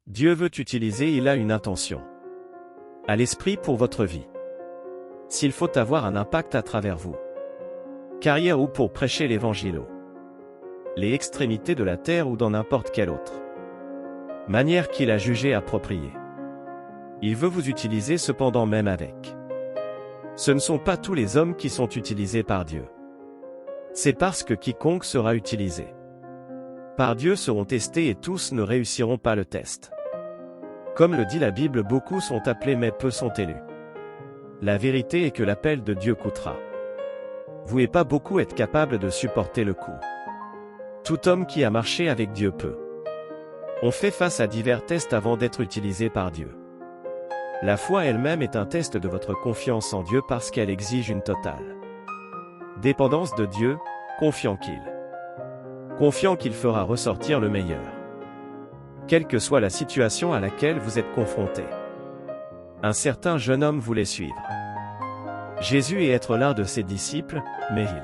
Dieu veut t'utiliser, il a une intention à l'esprit pour votre vie. S'il faut avoir un impact à travers vous, carrière ou pour prêcher l'évangile aux les extrémités de la terre ou dans n'importe quelle autre manière qu'il a jugée appropriée. Il veut vous utiliser cependant même avec. Ce ne sont pas tous les hommes qui sont utilisés par Dieu. C'est parce que quiconque sera utilisé par Dieu seront testés et tous ne réussiront pas le test. Comme le dit la Bible, beaucoup sont appelés mais peu sont élus. La vérité est que l'appel de Dieu coûtera. Vous et pas beaucoup être capable de supporter le coup. Tout homme qui a marché avec Dieu peut. On fait face à divers tests avant d'être utilisé par Dieu. La foi elle-même est un test de votre confiance en Dieu parce qu'elle exige une totale dépendance de Dieu, confiant qu'il fera ressortir le meilleur. Quelle que soit la situation à laquelle vous êtes confronté. Un certain jeune homme voulait suivre Jésus et être l'un de ses disciples, mais il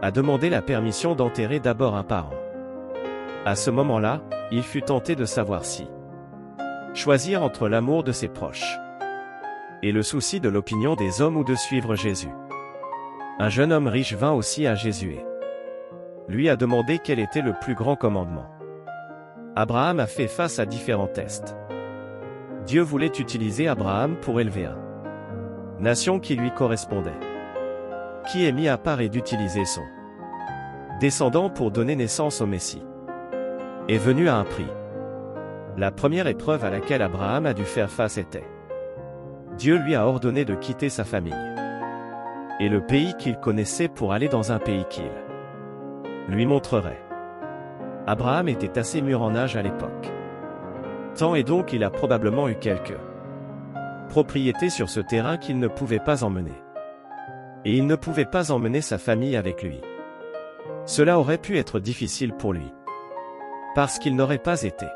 a demandé la permission d'enterrer d'abord un parent. À ce moment-là, il fut tenté de savoir si choisir entre l'amour de ses proches et le souci de l'opinion des hommes ou de suivre Jésus. Un jeune homme riche vint aussi à Jésus et lui a demandé quel était le plus grand commandement. Abraham a fait face à différents tests. Dieu voulait utiliser Abraham pour élever une nation qui lui correspondait, qui est mis à part et d'utiliser son descendant pour donner naissance au Messie. Est venu à un prix. La première épreuve à laquelle Abraham a dû faire face était Dieu lui a ordonné de quitter sa famille et le pays qu'il connaissait pour aller dans un pays qu'il lui montrerait. Abraham était assez mûr en âge à l'époque. Tant et donc il a probablement eu quelques propriétés sur ce terrain qu'il ne pouvait pas emmener. Et il ne pouvait pas emmener sa famille avec lui. Cela aurait pu être difficile pour lui. Parce qu'il n'aurait pas été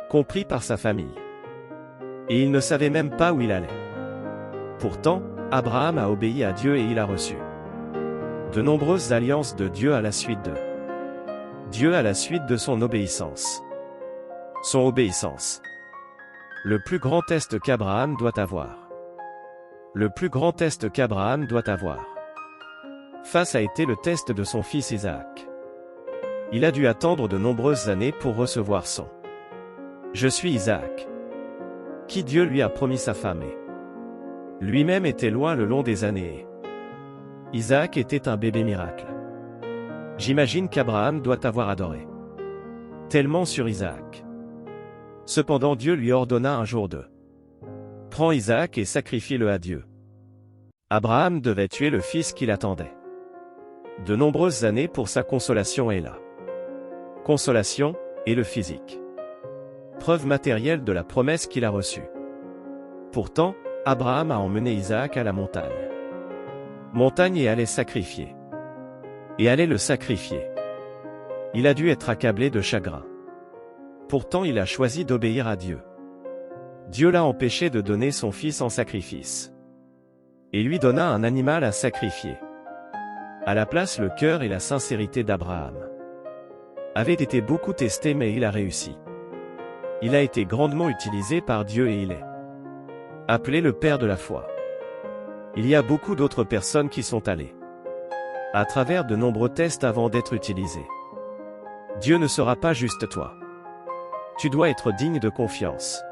compris par sa famille. Et il ne savait même pas où il allait. Pourtant, Abraham a obéi à Dieu et il a reçu de nombreuses alliances de Dieu à la suite de son obéissance. Son obéissance. Le plus grand test qu'Abraham doit avoir. Le plus grand test qu'Abraham doit avoir. Face a été le test de son fils Isaac. Il a dû attendre de nombreuses années pour recevoir son Je suis Isaac, qui Dieu lui a promis sa femme et lui-même était loin le long des années. Isaac était un bébé miracle. J'imagine qu'Abraham doit avoir adoré tellement sur Isaac. Cependant Dieu lui ordonna un jour de prends Isaac et sacrifie-le à Dieu. Abraham devait tuer le fils qu'il attendait. De nombreuses années pour sa consolation et la consolation, et le physique. Preuve matérielle de la promesse qu'il a reçue. Pourtant, Abraham a emmené Isaac à la montagne. Montagne et allait sacrifier. Et allait le sacrifier. Il a dû être accablé de chagrin. Pourtant il a choisi d'obéir à Dieu. Dieu l'a empêché de donner son fils en sacrifice. Et lui donna un animal à sacrifier. À la place, le cœur et la sincérité d'Abraham avaient été beaucoup testés mais il a réussi. Il a été grandement utilisé par Dieu et il est appelé le Père de la foi. Il y a beaucoup d'autres personnes qui sont allées à travers de nombreux tests avant d'être utilisés. Dieu ne sera pas juste toi. Tu dois être digne de confiance.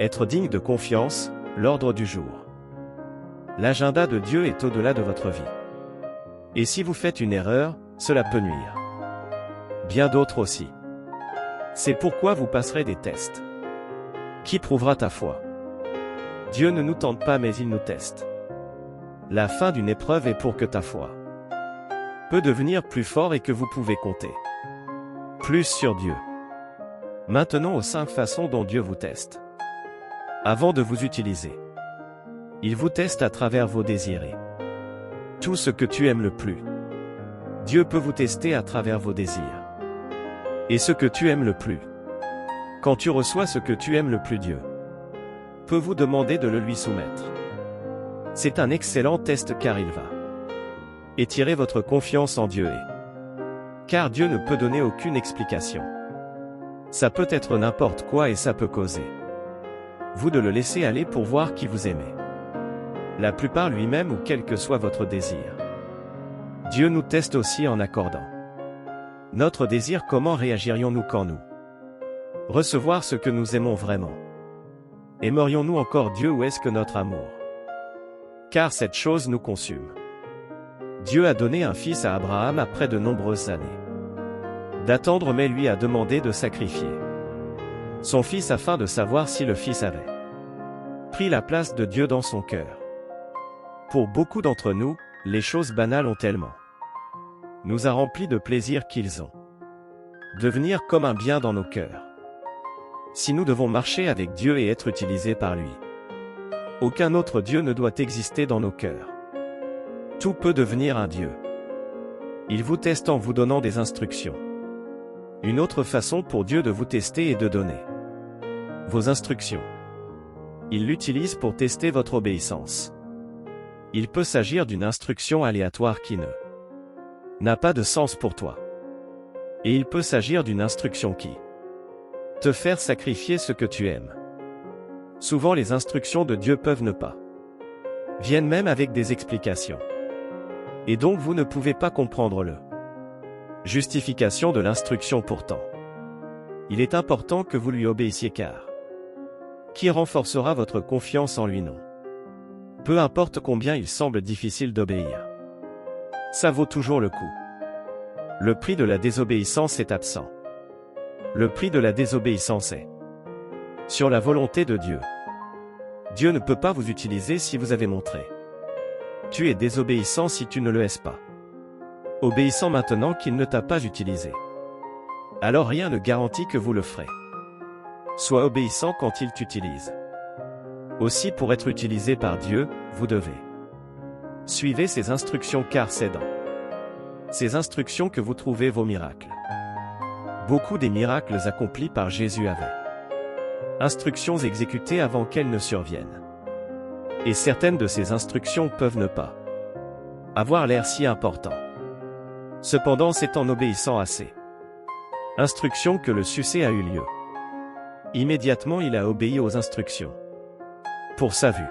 Être digne de confiance, l'ordre du jour. L'agenda de Dieu est au-delà de votre vie. Et si vous faites une erreur, cela peut nuire. Bien d'autres aussi. C'est pourquoi vous passerez des tests. Qui prouvera ta foi? Dieu ne nous tente pas mais il nous teste. La fin d'une épreuve est pour que ta foi peut devenir plus fort et que vous pouvez compter plus sur Dieu. Maintenant aux 5 façons dont Dieu vous teste. Avant de vous utiliser, il vous teste à travers vos désirs et tout ce que tu aimes le plus. Dieu peut vous tester à travers vos désirs et ce que tu aimes le plus. Quand tu reçois ce que tu aimes le plus, Dieu peut vous demander de le lui soumettre. C'est un excellent test car il va étirer votre confiance en Dieu et car Dieu ne peut donner aucune explication Ça peut être n'importe quoi et ça peut causer. Vous de le laisser aller pour voir qui vous aimez. La plupart lui-même ou quel que soit votre désir. Dieu nous teste aussi en accordant notre désir. Comment réagirions-nous quand nous recevoir ce que nous aimons vraiment? Aimerions-nous encore Dieu ou est-ce que notre amour? Car cette chose nous consume. Dieu a donné un fils à Abraham après de nombreuses années d'attendre, mais lui a demandé de sacrifier son fils afin de savoir si le fils avait pris la place de Dieu dans son cœur. Pour beaucoup d'entre nous, les choses banales ont tellement nous a remplis de plaisir qu'ils ont devenir comme un bien dans nos cœurs. Si nous devons marcher avec Dieu et être utilisés par lui, aucun autre Dieu ne doit exister dans nos cœurs. Tout peut devenir un Dieu. Il vous teste en vous donnant des instructions. Une autre façon pour Dieu de vous tester est de donner vos instructions. Il l'utilise pour tester votre obéissance. Il peut s'agir d'une instruction aléatoire qui n'a pas de sens pour toi. Et il peut s'agir d'une instruction qui te faire sacrifier ce que tu aimes. Souvent les instructions de Dieu peuvent ne pas viennent même avec des explications. Et donc vous ne pouvez pas comprendre le justification de l'instruction pourtant. Il est important que vous lui obéissiez car qui renforcera votre confiance en lui? Non. Peu importe combien il semble difficile d'obéir. Ça vaut toujours le coup. Le prix de la désobéissance est absent. Le prix de la désobéissance est sur la volonté de Dieu. Dieu ne peut pas vous utiliser si vous avez montré tu es désobéissant si tu ne le es pas obéissant maintenant qu'il ne t'a pas utilisé. Alors rien ne garantit que vous le ferez. Sois obéissant quand il t'utilise. Aussi pour être utilisé par Dieu, vous devez suivre ses instructions car c'est dans ces instructions que vous trouvez vos miracles. Beaucoup des miracles accomplis par Jésus avaient instructions exécutées avant qu'elles ne surviennent. Et certaines de ces instructions peuvent ne pas avoir l'air si important. Cependant c'est en obéissant à ces instructions que le succès a eu lieu. Immédiatement il a obéi aux instructions. Pour sa vue.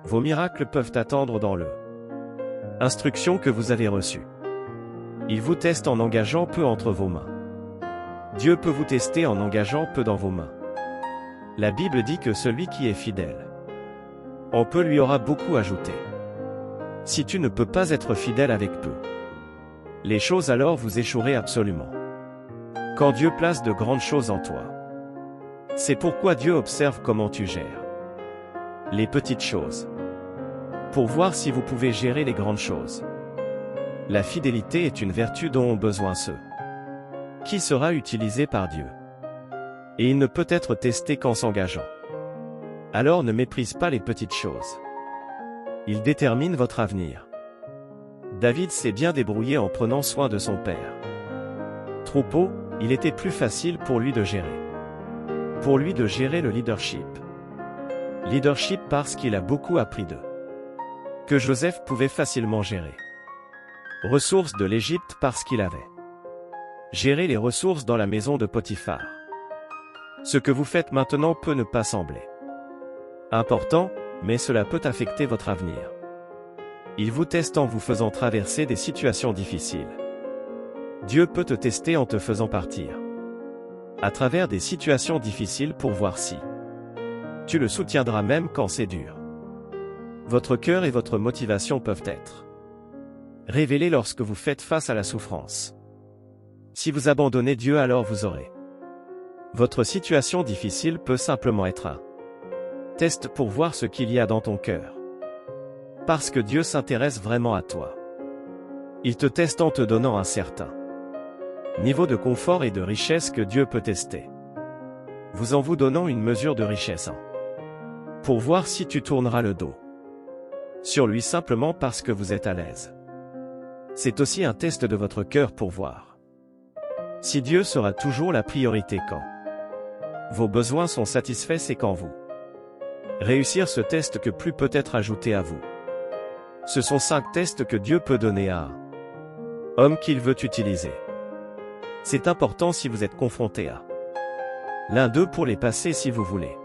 Vos miracles peuvent attendre dans le instruction que vous avez reçue. Il vous teste en engageant peu entre vos mains. Dieu peut vous tester en engageant peu dans vos mains. La Bible dit que celui qui est fidèle en peu lui aura beaucoup ajouté. Si tu ne peux pas être fidèle avec peu, les choses alors vous échouerez absolument. Quand Dieu place de grandes choses en toi, c'est pourquoi Dieu observe comment tu gères les petites choses, pour voir si vous pouvez gérer les grandes choses. La fidélité est une vertu dont ont besoin ceux qui sera utilisé par Dieu. Et il ne peut être testé qu'en s'engageant. Alors ne méprise pas les petites choses. Il détermine votre avenir. David s'est bien débrouillé en prenant soin de son père troupeau, il était plus facile pour lui de gérer. Pour lui de gérer le leadership. Leadership parce qu'il a beaucoup appris d'eux. Que Joseph pouvait facilement gérer. Ressources de l'Égypte parce qu'il avait géré les ressources dans la maison de Potiphar. Ce que vous faites maintenant peut ne pas sembler important, mais cela peut affecter votre avenir. Il vous teste en vous faisant traverser des situations difficiles. Dieu peut te tester en te faisant partir à travers des situations difficiles pour voir si tu le soutiendras même quand c'est dur. Votre cœur et votre motivation peuvent être révélés lorsque vous faites face à la souffrance. Si vous abandonnez Dieu, alors vous aurez. Votre situation difficile peut simplement être un test pour voir ce qu'il y a dans ton cœur. Parce que Dieu s'intéresse vraiment à toi. Il te teste en te donnant un certain niveau de confort et de richesse que Dieu peut tester. Vous en vous donnant une mesure de richesse. Pour voir si tu tourneras le dos sur lui simplement parce que vous êtes à l'aise. C'est aussi un test de votre cœur pour voir si Dieu sera toujours la priorité quand vos besoins sont satisfaits. C'est quand vous réussir ce test que plus peut être ajouté à vous. Ce sont 5 tests que Dieu peut donner à un homme qu'il veut utiliser. C'est important si vous êtes confronté à L'un d'eux pour les passer si vous voulez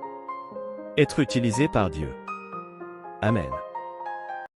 être utilisé par Dieu. Amen.